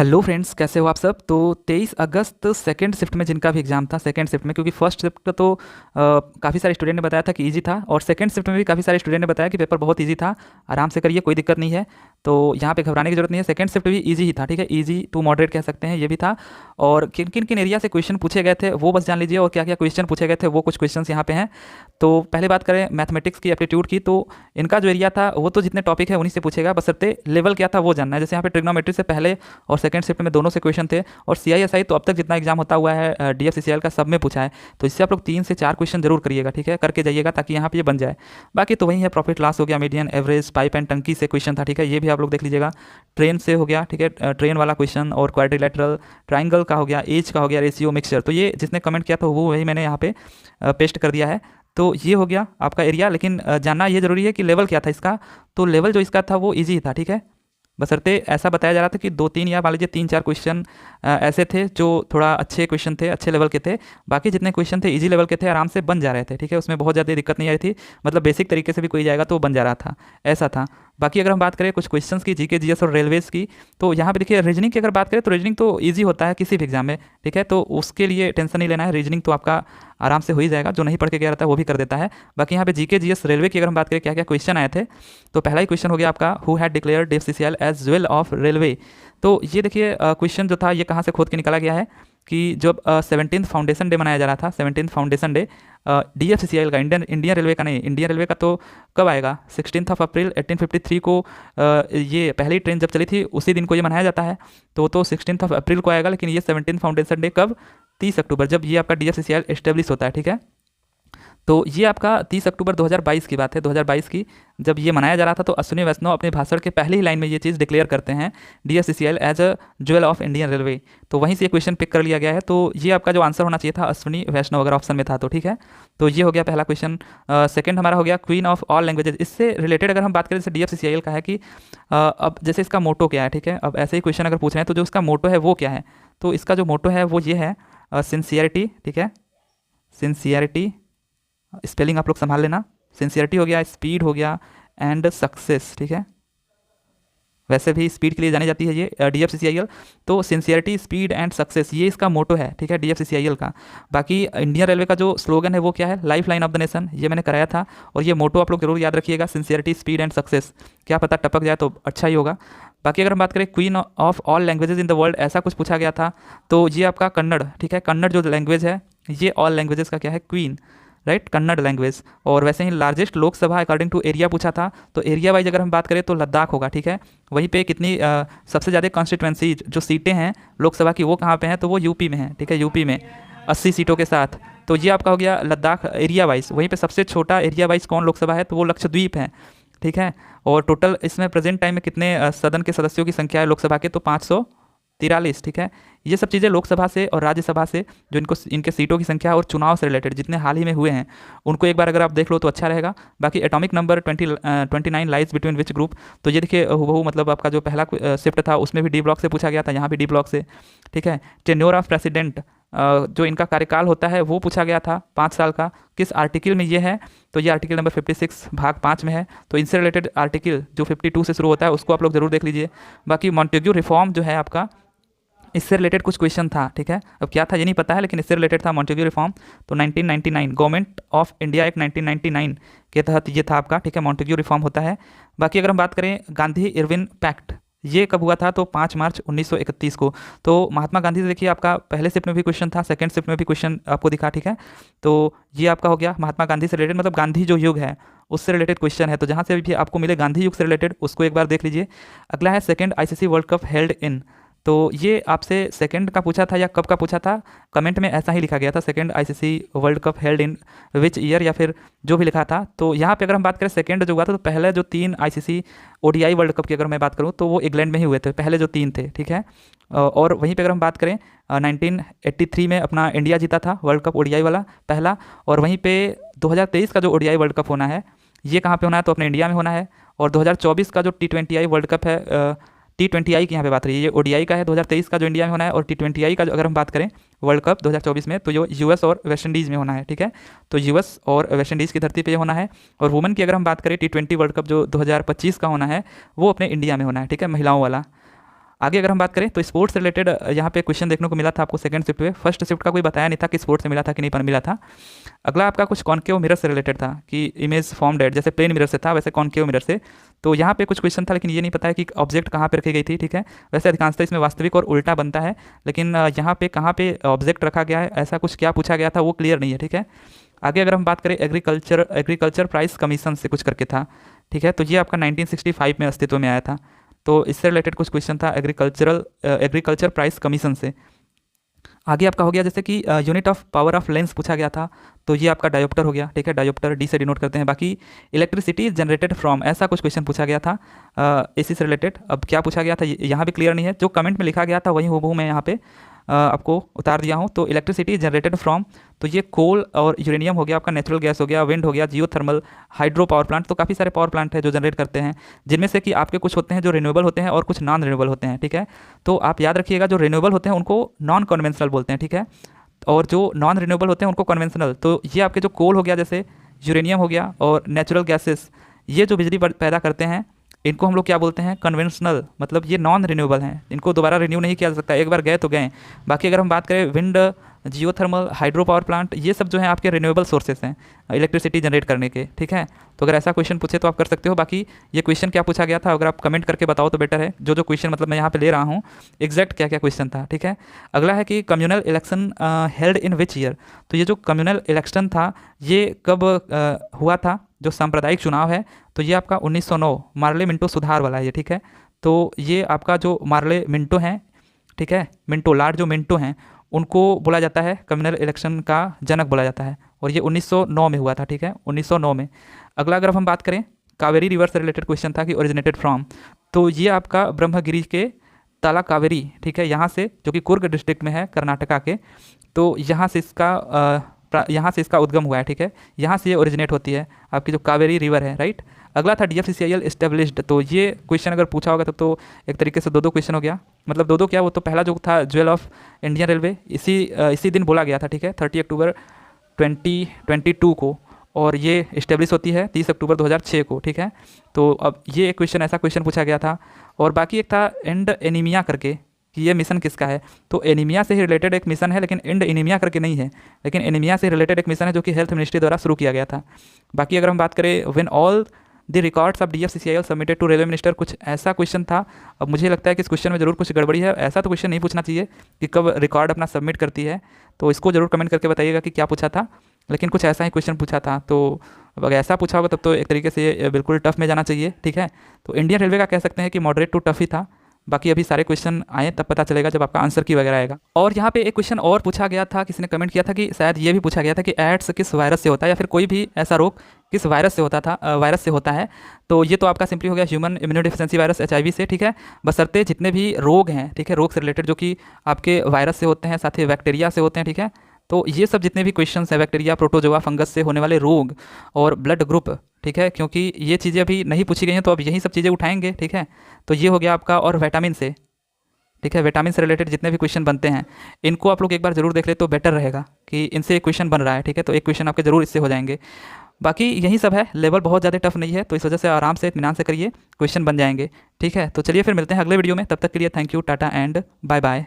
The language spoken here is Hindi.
हेलो फ्रेंड्स, कैसे हो आप सब। तो 23 अगस्त सेकंड शिफ्ट में जिनका भी एग्जाम था, सेकंड शिफ्ट में, क्योंकि फर्स्ट शिफ्ट का तो काफ़ी सारे स्टूडेंट ने बताया था कि इजी था, और सेकंड शिफ्ट में भी काफ़ी सारे स्टूडेंट ने बताया कि पेपर बहुत इजी था, आराम से करिए, कोई दिक्कत नहीं है। तो यहाँ पे घबराने की जरूरत नहीं है, सेकंड शिफ्ट भी इजी ही था, ठीक है, इजी टू मॉडरेट कह सकते हैं, ये भी था। और किन किन किन एरिया से क्वेश्चन पूछे गए थे वो बस जान लीजिए, और क्या क्या क्वेश्चन पूछे गए थे वो कुछ क्वेश्चन यहाँ पे हैं। तो पहले बात करें मैथमेटिक्स की एप्टीट्यूड की, तो इनका जो एरिया था वो तो जितने टॉपिक है उन्हीं से पूछेगा, बशर्ते लेवल क्या था वो जानना है। जैसे यहाँ पे ट्रिग्नोमेट्री से पहले और सेकंड शिफ्ट में दोनों से क्वेश्चन थे, और CISI तो अब तक जितना एग्जाम होता हुआ है DFCCL का सब में पूछा है। तो इससे आप लोग 3 से 4 क्वेश्चन जरूर करिएगा, ठीक है, करके जाइएगा ताकि यहाँ पे ये बन जाए। बाकी तो वही है, प्रॉफिट लॉस हो गया, मीडियन एवरेज, पाइप एंड टंकी से क्वेश्चन था, ठीक है, ये भी आप लोग देख लीजिएगा। ट्रेन से हो गया, ठीक है, ट्रेन वाला क्वेश्चन, और क्वाड्रिलेटरल, ट्राइंगल का हो गया, एज का हो गया, रेशियो, मिक्सचर। तो ये जिसने कमेंट किया था वो वही मैंने यहाँ पे पेस्ट कर दिया है। तो ये हो गया आपका एरिया, लेकिन जानना ये जरूरी है कि लेवल क्या था इसका। तो लेवल जो इसका था वो इजी था, ठीक है, बशर्ते ऐसा बताया जा रहा था कि 2-3 या मान लीजिए 3-4 क्वेश्चन ऐसे थे जो थोड़ा अच्छे क्वेश्चन थे, अच्छे लेवल के थे। बाकी जितने क्वेश्चन थे इजी लेवल के थे, आराम से बन जा रहे थे, ठीक है, उसमें बहुत ज़्यादा दिक्कत नहीं आ रही थी, मतलब बेसिक तरीके से भी कोई जाएगा तो बन जा रहा था, ऐसा था। बाकी अगर हम बात करें कुछ क्वेश्चंस की, जीके जीएस और रेलवेज़ की, तो यहाँ पे देखिए रीजनिंग की अगर बात करें तो रीजनिंग तो ईजी होता है किसी भी एग्जाम में, ठीक है, तो उसके लिए टेंशन नहीं लेना है, रीजनिंग तो आपका आराम से हो ही जाएगा, जो नहीं पढ़ के गया रहता है वो भी कर देता है। बाकी यहाँ पे जीके जीएस रेलवे की अगर हम बात करें क्या क्या क्वेश्चन आए थे, तो पहला ही क्वेश्चन हो गया आपका, who had declare DFCCL as jewel of railway. तो ये देखिए क्वेश्चन जो था ये कहाँ से खोद के निकाला गया है कि जब 17th फाउंडेशन डे मनाया जा रहा था, 17th फाउंडेशन डे DFCCL का, इंडियन इंडियन रेलवे का नहीं, इंडियन रेलवे का तो कब आएगा, 16 अप्रैल 1853 को ये पहली ट्रेन जब चली थी उसी दिन को ये मनाया जाता है। तो 16 अप्रैल को आएगा, लेकिन ये 17th फाउंडेशन डे कब, 30 अक्टूबर, जब ये आपका DFCCL एस्टेब्लिश होता है, ठीक है। तो ये आपका 30 अक्टूबर 2022 की बात है, 2022 की, जब ये मनाया जा रहा था। तो अश्विनी वैष्णव अपने भाषण के पहली ही लाइन में ये चीज़ डिक्लेयर करते हैं, DFCCL as a jewel of Indian railway. तो वहीं से ये क्वेश्चन पिक कर लिया गया है। तो ये आपका जो आंसर होना चाहिए था अश्विनी वैष्णव, अगर ऑप्शन में था तो, ठीक है। तो ये हो गया पहला क्वेश्चन। सेकंड हमारा हो गया क्वीन ऑफ ऑल लैंग्वेजेस। इससे रिलेटेड अगर हम बात करें, जैसे DFCCL का है कि अब जैसे इसका मोटो क्या है, ठीक है, अब ऐसे ही क्वेश्चन अगर पूछ रहे हैं तो जो इसका मोटो है वो क्या है, तो इसका जो मोटो है वो ये है, सिंसियरिटी, ठीक है, सिंसियरिटी, स्पेलिंग आप लोग संभाल लेना, सिंसियरिटी हो गया, स्पीड हो गया, एंड सक्सेस, ठीक है, वैसे भी स्पीड के लिए जानी जाती है ये DFCCIL। तो सिंसियरिटी, स्पीड एंड सक्सेस, ये इसका मोटो है, ठीक है, DFCCIL का। बाकी इंडियन रेलवे का जो स्लोगन है वो क्या है, life line of the nation, ये मैंने कराया था, और ये मोटो आप लोग जरूर याद रखिएगा, सिंसियरिटी, स्पीड एंड सक्सेस, क्या पता टपक जाए तो अच्छा ही होगा। बाकी अगर हम बात करें queen of all languages in the world, ऐसा कुछ पूछा गया था, तो ये आपका कन्नड़, ठीक है, कन्नड़ जो लैंग्वेज है ये ऑल लैंग्वेजेस का क्या है, क्वीन, राइट, कन्नड़ लैंग्वेज। और वैसे ही largest Lok Sabha according to area पूछा था, तो एरिया वाइज अगर हम बात करें तो लद्दाख होगा, ठीक है। वहीं पे कितनी सबसे ज़्यादा कॉन्स्टिट्यूंसी जो सीटें हैं लोकसभा की वो कहाँ पे हैं, तो वो यूपी में है, ठीक है, यूपी में 80 सीटों के साथ। तो ये आपका हो गया लद्दाख एरिया वाइज। वहीं पे सबसे छोटा एरिया वाइज कौन लोकसभा है, तो वो लक्षद्वीप है, ठीक है। और टोटल इसमें प्रेजेंट टाइम में कितने सदन के सदस्यों की संख्या है लोकसभा के, तो 543, ठीक है। ये सब चीज़ें लोकसभा से और राज्यसभा से, जो इनको इनके सीटों की संख्या और चुनाव से रिलेटेड जितने हाल ही में हुए हैं उनको एक बार अगर आप देख लो तो अच्छा रहेगा। बाकी atomic number 29 lies between which group, तो ये देखिए वो मतलब आपका जो पहला शिफ्ट था उसमें भी डी ब्लॉक से पूछा गया था, यहाँ भी डी ब्लॉक से, ठीक है। टेन्योर ऑफ प्रेसिडेंट, जो इनका कार्यकाल होता है वो पूछा गया था 5 साल का, किस आर्टिकल में ये है, तो ये आर्टिकल नंबर 56 भाग 5 में है। तो इनसे रिलेटेड आर्टिकल जो 52 से शुरू होता है उसको आप लोग जरूर देख लीजिए। बाकी मॉन्टेग्यू रिफॉर्म जो है आपका, इससे रिलेटेड कुछ क्वेश्चन था, ठीक है, अब क्या था ये नहीं पता है, लेकिन इससे रिलेटेड था मॉन्टेग्यू रिफॉर्म। तो 1999 गवर्नमेंट ऑफ इंडिया एक्ट 1999 के तहत ये था आपका, ठीक है, मॉन्टेग्यू रिफॉर्म होता है। बाकी अगर हम बात करें गांधी इरविन पैक्ट, ये कब हुआ था, तो 5 मार्च 1931 को। तो महात्मा गांधी से देखिए आपका पहले शिफ्ट में भी क्वेश्चन था, सेकंड शिफ्ट में भी क्वेश्चन आपको दिखा, ठीक है। तो ये आपका हो गया महात्मा गांधी से रिलेटेड, मतलब गांधी जो युग है उससे रिलेटेड क्वेश्चन है, तो जहाँ से भी आपको मिले गांधी युग से रिलेटेड उसको एक बार देख लीजिए। अगला है second ICC world cup held in, तो ये आपसे सेकंड का पूछा था या कब का पूछा था, कमेंट में ऐसा ही लिखा गया था, second ICC world cup held in which year, या फिर जो भी लिखा था। तो यहाँ पे अगर हम बात करें सेकंड जो हुआ था, तो पहले जो 3 ICC ODI वर्ल्ड कप की अगर मैं बात करूँ तो वो इंग्लैंड में ही हुए थे, पहले जो 3 थे, ठीक है। और वहीं पे अगर हम बात करें 1983 में अपना इंडिया जीता था वर्ल्ड कप ODI वाला पहला, और वहीं पे 2023 का जो ODI वर्ल्ड कप होना है ये कहाँ पे होना है, तो अपने इंडिया में होना है। और 2024 का जो T20I वर्ल्ड कप है, T20I की यहाँ पे बात रही है, ये ODI का है 2023 का जो इंडिया में होना है, और T20I का जो अगर हम बात करें वर्ल्ड कप 2024 में, तो ये US और वेस्ट इंडीज़ में होना है, ठीक है। तो US और वेस्ट इंडीज़ की धरती पे होना है। और वुमेन की अगर हम बात करें T20 वर्ल्ड कप जो 2025 का होना है वो अपने इंडिया में होना है, ठीक है, महिलाओं वाला। आगे अगर हम बात करें तो स्पोर्ट्स रिलेटेड यहाँ पे क्वेश्चन देखने को मिला था आपको सेकंड शिफ्ट में। फर्स्ट शिफ्ट का कोई बताया नहीं था कि स्पोर्ट्स से मिला था कि नहीं मिला था। अगला आपका कुछ कॉन्केव मिरर से रिलेटेड था कि इमेज फॉर्म्ड एट, जैसे प्लेन मिरर से था वैसे कॉन्केव मिरर से। तो यहाँ पे कुछ क्वेश्चन था लेकिन ये नहीं पता है कि ऑब्जेक्ट कहाँ पे रखी गई थी, ठीक है। वैसे अधिकांशतः इसमें वास्तविक और उल्टा बनता है, लेकिन यहाँ पे कहाँ पे ऑब्जेक्ट रखा गया है, ऐसा कुछ क्या पूछा गया था वो क्लियर नहीं है, ठीक है। आगे अगर हम बात करें एग्रीकल्चर प्राइस कमीशन से कुछ करके था, ठीक है। तो ये आपका 1965 में अस्तित्व में आया था। तो इससे रिलेटेड कुछ क्वेश्चन था एग्रीकल्चर प्राइस कमीशन से। आगे आपका हो गया जैसे कि unit of power of lens पूछा गया था, तो ये आपका डायोप्टर हो गया, ठीक है। डायोप्टर डी से डिनोट करते हैं। बाकी इलेक्ट्रिसिटी इज जनरेटेड फ्रॉम, ऐसा कुछ क्वेश्चन पूछा गया था इसी से रिलेटेड। अब क्या पूछा गया था यहाँ भी क्लियर नहीं है, जो कमेंट में लिखा गया था वही हूबहू मैं यहाँ पे आपको उतार दिया हूँ। तो इलेक्ट्रिसिटी जनरेटेड फ्रॉम, तो ये कोल और यूरेनियम हो गया, आपका नेचुरल गैस हो गया, विंड हो गया, जियोथर्मल, हाइड्रो पावर प्लांट। तो काफ़ी सारे पावर प्लांट है जो जनरेट करते हैं, जिनमें से कि आपके कुछ होते हैं जो रिन्यूएबल होते हैं और कुछ नॉन रिन्यूएबल होते हैं, ठीक है। तो आप याद रखिएगा जो रिन्यूएबल होते हैं उनको नॉन कन्वेंशनल बोलते हैं, ठीक है, और जो नॉन रिन्यूएबल होते हैं उनको कन्वेंशनल। तो ये आपके जो कोल हो गया, जैसे यूरेनियम हो गया, और नेचुरल गैसेस, ये जो बिजली पैदा करते हैं इनको हम लोग क्या बोलते हैं, कन्वेंशनल। मतलब ये नॉन रिन्यूएबल हैं, इनको दोबारा रिन्यू नहीं किया जा सकता, एक बार गए तो गए। बाकी अगर हम बात करें wind, geothermal, hydro power plant, ये सब जो है आपके रिन्यूएबल सोर्सेस हैं इलेक्ट्रिसिटी जनरेट करने के, ठीक है। तो अगर ऐसा क्वेश्चन पूछे तो आप कर सकते हो। बाकी ये क्वेश्चन क्या पूछा गया था अगर आप कमेंट करके बताओ तो बेटर है, जो क्वेश्चन मतलब मैं यहाँ पे ले रहा हूँ एग्जैक्ट क्या क्या क्वेश्चन था, ठीक है। अगला है कि communal election held in which year. तो ये जो कम्युनल इलेक्शन था ये कब हुआ था, जो सांप्रदायिक चुनाव है, तो ये आपका 1909 मार्ले मिंटो सुधार वाला है ये, ठीक है। तो ये आपका जो मार्ले मिंटो हैं, ठीक है, मिंटो लॉर्ड जो मिंटो हैं उनको बोला जाता है कम्युनल इलेक्शन का जनक बोला जाता है, और ये 1909 में हुआ था, ठीक है, 1909 में। अगला अगर हम बात करें कावेरी रिवर से रिलेटेड क्वेश्चन था कि ओरिजिनेटेड फ्रॉम, तो ये आपका ब्रह्मगिरी के ताला कावेरी, ठीक है, यहाँ से, जो कि कुर्ग डिस्ट्रिक्ट में है कर्नाटका के, तो यहाँ से इसका उद्गम हुआ है, ठीक है, यहाँ से ये ओरिजिनेट होती है आपकी जो कावेरी रिवर है, राइट। अगला था DFCCIL इस्टेब्लिश्ड, तो ये क्वेश्चन अगर पूछा होगा तब तो एक तरीके से दो क्वेश्चन हो गया, मतलब दो क्या, वो तो पहला जो था ज्वेल ऑफ इंडियन रेलवे इसी दिन बोला गया था, ठीक है, 30 अक्टूबर 2022 को, और ये इस्टेब्लिश होती है 30 अक्टूबर 2006 को, ठीक है। तो अब ये एक क्वेश्चन, ऐसा क्वेश्चन पूछा गया था। और बाकी एक था एंड एनीमिया करके, कि ये मिशन किसका है, तो एनीमिया से ही रिलेटेड एक मिशन है, लेकिन एंड एनीमिया करके नहीं है, लेकिन एनीमिया से रिलेटेड एक मिशन है जो कि हेल्थ मिनिस्ट्री द्वारा शुरू किया गया था। बाकी अगर हम बात करें when all the records of DFCCIL submitted to railway minister, कुछ ऐसा क्वेश्चन था। अब मुझे लगता है कि इस क्वेश्चन में जरूर कुछ गड़बड़ी है, ऐसा तो क्वेश्चन नहीं पूछना चाहिए कि कब रिकॉर्ड अपना सबमिट करती है, तो इसको जरूर कमेंट करके बताइएगा कि क्या पूछा था, लेकिन कुछ ऐसा ही क्वेश्चन पूछा था। तो अगर ऐसा पूछा होगा तब तो एक तरीके से ये बिल्कुल टफ में जाना चाहिए, ठीक है। तो इंडियन रेलवे का कह सकते हैं कि मॉडरेट टू टफ ही था। बाकी अभी सारे क्वेश्चन आए तब पता चलेगा जब आपका आंसर की वगैरह आएगा। और यहाँ पे एक क्वेश्चन और पूछा गया था, किसी ने कमेंट किया था कि शायद ये भी पूछा गया था कि एड्स किस वायरस से होता है, या फिर कोई भी ऐसा रोग किस वायरस से होता है। तो ये तो आपका सिंपली हो गया ह्यूमन इम्यूनोडिफिशियेंसी वायरस HIV से, ठीक है। बशर्ते जितने भी रोग हैं, ठीक है, रोग से रिलेटेड जो कि आपके वायरस से होते हैं, साथ ही बैक्टीरिया से होते हैं, ठीक है। तो ये सब जितने भी क्वेश्चन हैं, बैक्टीरिया, प्रोटोजोआ, फंगस से होने वाले रोग और ब्लड ग्रुप, ठीक है, क्योंकि ये चीज़ें अभी नहीं पूछी गई हैं तो अब यही सब चीज़ें उठाएंगे, ठीक है। तो ये हो गया आपका, और विटामिन से, ठीक है, विटामिन से रिलेटेड जितने भी क्वेश्चन बनते हैं इनको आप लोग एक बार जरूर देख ले तो बेटर रहेगा कि इनसे एक क्वेश्चन बन रहा है, ठीक है। तो एक क्वेश्चन आपके जरूर इससे हो जाएंगे। बाकी यही सब है, लेवल बहुत ज़्यादा टफ नहीं है, तो इस वजह से आराम से इत्मीनान से करिए, क्वेश्चन बन जाएंगे, ठीक है। तो चलिए फिर मिलते हैं अगले वीडियो में, तब तक के लिए thank you, tata and bye bye.